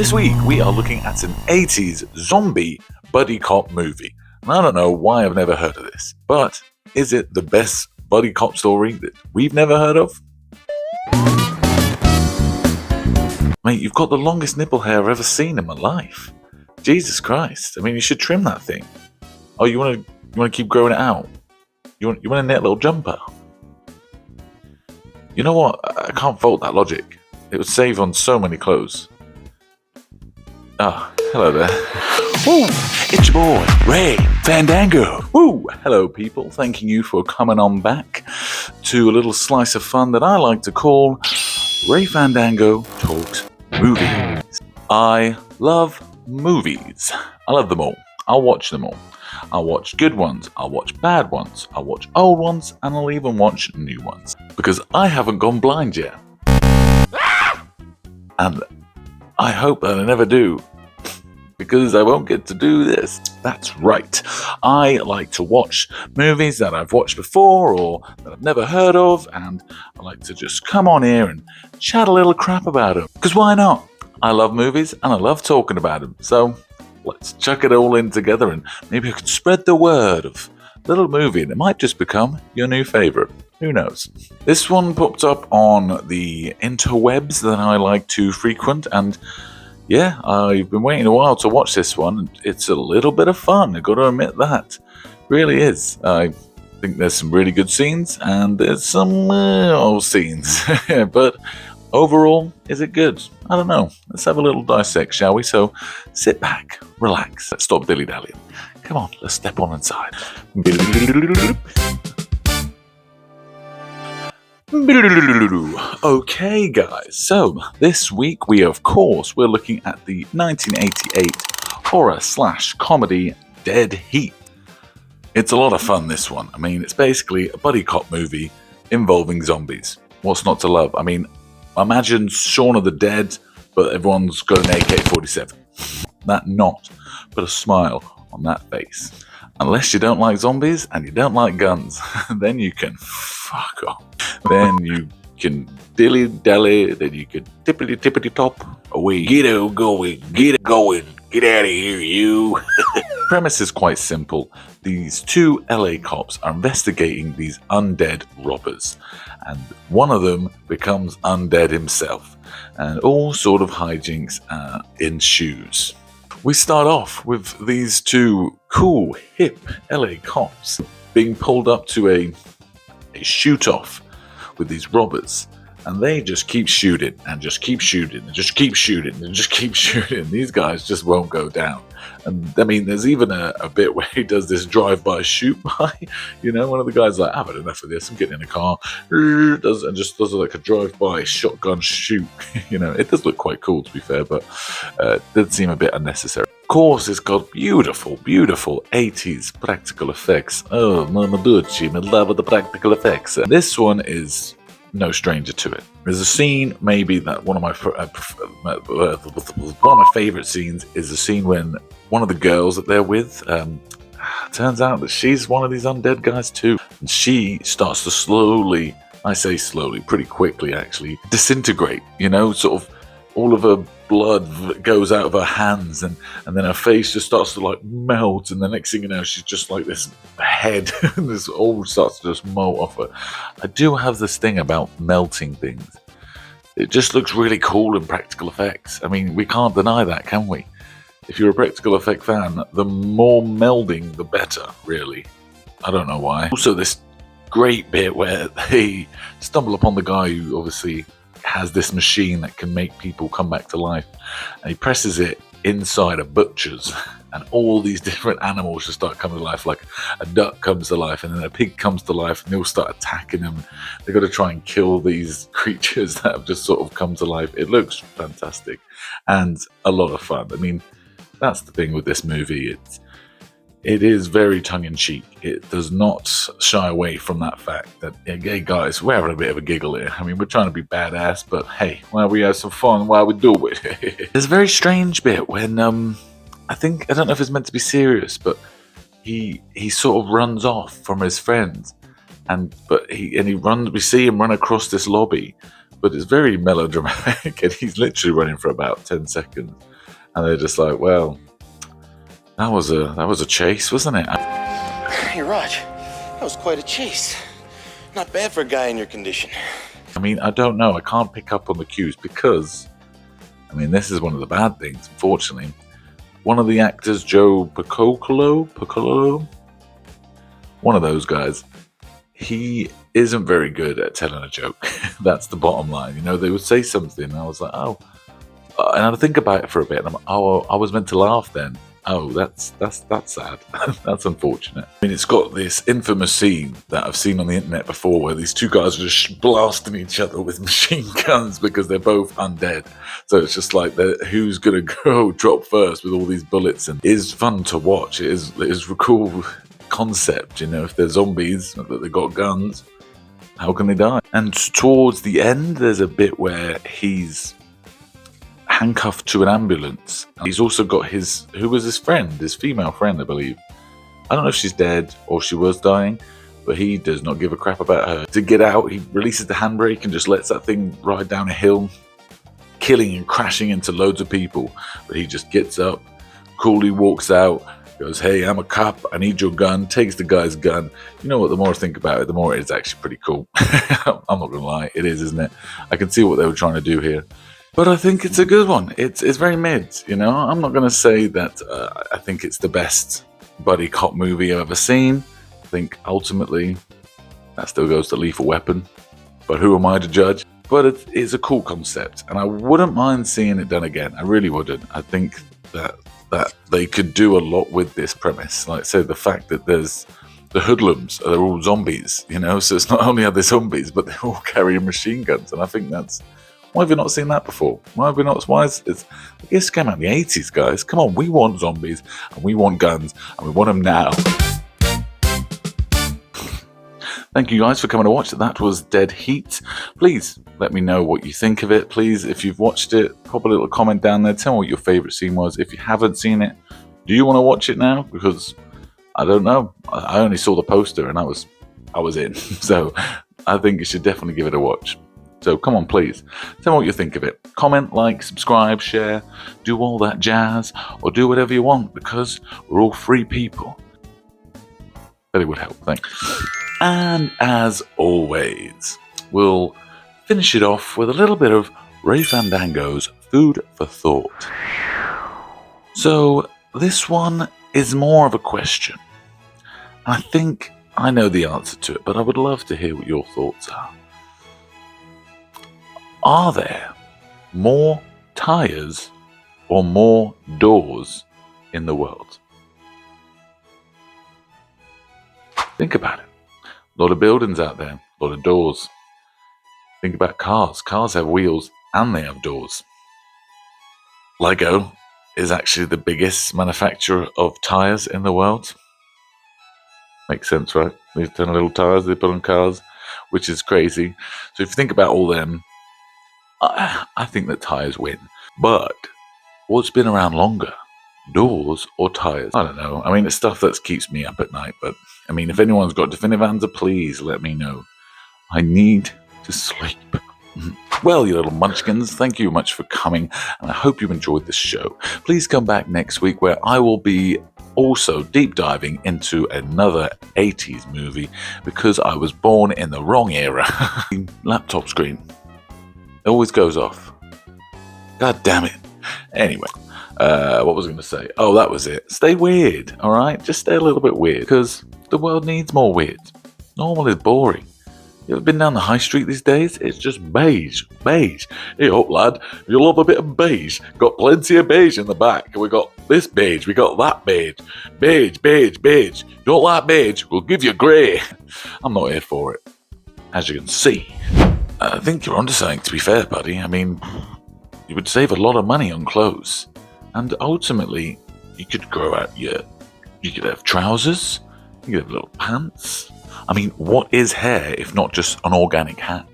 This week we are looking at an 80s zombie buddy cop movie. And I don't know why I've never heard of this, but is it the best buddy cop story that we've never heard of? Mate, you've got the longest nipple hair I've ever seen in my life. Jesus Christ. I mean, you should trim that thing. Oh, you want to keep growing it out? You want a net little jumper? You know what? I can't fault that logic. It would save on so many clothes. Ah, hello there. Woo! It's your boy, Ray Fandango. Woo! Hello, people. Thanking you for coming on back to a little slice of fun that I like to call Ray Fandango Talks Movies. I love movies. I love them all. I'll watch them all. I'll watch good ones, I'll watch bad ones, I'll watch old ones, and I'll even watch new ones. Because I haven't gone blind yet. And I hope that I never do. Because I won't get to do this. That's right. I like to watch movies that I've watched before or that I've never heard of, and I like to just come on here and chat a little crap about them. Because why not? I love movies and I love talking about them. So let's chuck it all in together and maybe I can spread the word of a little movie and it might just become your new favourite. Who knows? This one popped up on the interwebs that I like to frequent, and yeah, I've been waiting a while to watch this one. It's a little bit of fun, I've got to admit that. Really is. I think there's some really good scenes and there's some old scenes. But overall, is it good? I don't know. Let's have a little dissect, shall we? So sit back, relax, let's stop dilly-dallying. Come on, let's step on inside. Okay, guys, so this week we're looking at the 1988 horror/comedy Dead Heat. It's a lot of fun, this one. I mean, it's basically a buddy cop movie involving zombies. What's not to love? I mean, imagine Shaun of the Dead, but everyone's got an AK-47. That not put a smile on that face. Unless you don't like zombies and you don't like guns, then you can fuck off. Then you can dilly-dally, then you can tippity-tippity-top away. Get it going, get out of here, you. Premise is quite simple. These two LA cops are investigating these undead robbers, and one of them becomes undead himself, and all sort of hijinks ensues. We start off with these two cool, hip LA cops being pulled up to a shoot-off with these robbers, and they just keep shooting and just keep shooting and just keep shooting and just keep shooting. These guys just won't go down. And I mean, there's even a bit where he does this drive-by shoot-by. You know, one of the guys like, I've had enough of this, I'm getting in a car, does like a drive-by shotgun shoot. You know, it does look quite cool, to be fair, but it did seem a bit unnecessary. Of course, it's got beautiful, beautiful 80s practical effects. Oh, Mama Ducci, I'm in love with the practical effects. And this one is no stranger to it. There's a scene, maybe that one of my favorite scenes is the scene when one of the girls that they're with, turns out that she's one of these undead guys too, and she starts to slowly, I say slowly, pretty quickly actually, disintegrate. You know, sort of all of her blood goes out of her hands, and then her face just starts to like melt, and the next thing you know, she's just like this head, and this all starts to just melt off her. I do have this thing about melting things. It just looks really cool in practical effects. I mean, we can't deny that, can we? If you're a practical effect fan, the more melding, the better, really. I don't know why. Also, this great bit where they stumble upon the guy who obviously has this machine that can make people come back to life, and he presses it inside a butcher's, and all these different animals just start coming to life. Like a duck comes to life, and then a pig comes to life, and they all start attacking them. They've got to try and kill these creatures that have just sort of come to life. It looks fantastic and a lot of fun. I mean, that's the thing with this movie. It is very tongue-in-cheek. It does not shy away from that fact that, hey guys, we're having a bit of a giggle here. I mean, we're trying to be badass, but hey, while we have some fun, while we do it. There's a very strange bit when, I don't know if it's meant to be serious, but he sort of runs off from his friends, we see him run across this lobby but it's very melodramatic, and he's literally running for about 10 seconds, and they're just like, well, that was a chase, wasn't it? Hey, Raj, that was quite a chase. Not bad for a guy in your condition. I mean, I don't know. I can't pick up on the cues because, I mean, this is one of the bad things, unfortunately. One of the actors, Joe Piccolo, one of those guys, he isn't very good at telling a joke. That's the bottom line. You know, they would say something, and I was like, oh. And I'd think about it for a bit, and I'm like, oh, I was meant to laugh then. Oh, that's sad. That's unfortunate. I mean, it's got this infamous scene that I've seen on the internet before where these two guys are just blasting each other with machine guns because they're both undead. So it's just like, who's going to go drop first with all these bullets? And it is fun to watch. It is a cool concept, you know, if they're zombies, but they've got guns, how can they die? And towards the end, there's a bit where he's handcuffed to an ambulance. He's also got who was his friend, his female friend, I believe. I don't know if she's dead or she was dying, but he does not give a crap about her. To get out, he releases the handbrake and just lets that thing ride down a hill, killing and crashing into loads of people. But he just gets up, coolly walks out, goes, hey, I'm a cop, I need your gun, takes the guy's gun. You know what, the more I think about it, the more it is actually pretty cool. I'm not gonna lie, it is, isn't it? I can see what they were trying to do here. But I think it's a good one. It's very mid, you know? I'm not gonna say that I think it's the best buddy cop movie I've ever seen. I think ultimately that still goes to Lethal Weapon. But who am I to judge? But it's a cool concept, and I wouldn't mind seeing it done again. I really wouldn't. I think that they could do a lot with this premise. Like I said, the fact that there's the hoodlums, they're all zombies, you know? So it's not only are they zombies, but they're all carrying machine guns. And I think that's, why have we not seen that before? Why is this came out in the 80s, guys? Come on, we want zombies, and we want guns, and we want them now. Thank you guys for coming to watch. That was Dead Heat. Please let me know what you think of it. Please, if you've watched it, pop a little comment down there. Tell me what your favourite scene was. If you haven't seen it, do you want to watch it now? Because I don't know. I only saw the poster and I was in. So I think you should definitely give it a watch. So come on, please. Tell me what you think of it. Comment, like, subscribe, share, do all that jazz, or do whatever you want, because we're all free people. But it would help. Thanks. And as always, we'll finish it off with a little bit of Ray Fandango's Food for Thought. So this one is more of a question. I think I know the answer to it, but I would love to hear what your thoughts are. Are there more tires or more doors in the world? Think about it. A lot of buildings out there, a lot of doors. Think about cars. Cars have wheels and they have doors. Lego is actually the biggest manufacturer of tires in the world. Makes sense, right? These 10 little tires they put on cars, which is crazy. So if you think about all them, I think that tires win. But what's been around longer? Doors or tires? I don't know. I mean, it's stuff that keeps me up at night. But I mean, if anyone's got definitive answer, please let me know. I need to sleep. Well, you little munchkins, thank you much for coming, and I hope you enjoyed this show. Please come back next week where I will be also deep diving into another 80s movie because I was born in the wrong era. Laptop screen. It always goes off. God damn it. Anyway, what was I going to say? Oh, that was it. Stay weird, all right? Just stay a little bit weird because the world needs more weird. Normal is boring. You ever been down the high street these days? It's just beige. Beige. Hey up, lad. You'll love a bit of beige. Got plenty of beige in the back. We got this beige. We got that beige. Beige, beige, beige. Don't like beige? We'll give you grey. I'm not here for it. As you can see. I think you're onto something, to be fair, buddy. I mean, you would save a lot of money on clothes. And ultimately, you could grow out you could have trousers. You could have little pants. I mean, what is hair if not just an organic hat?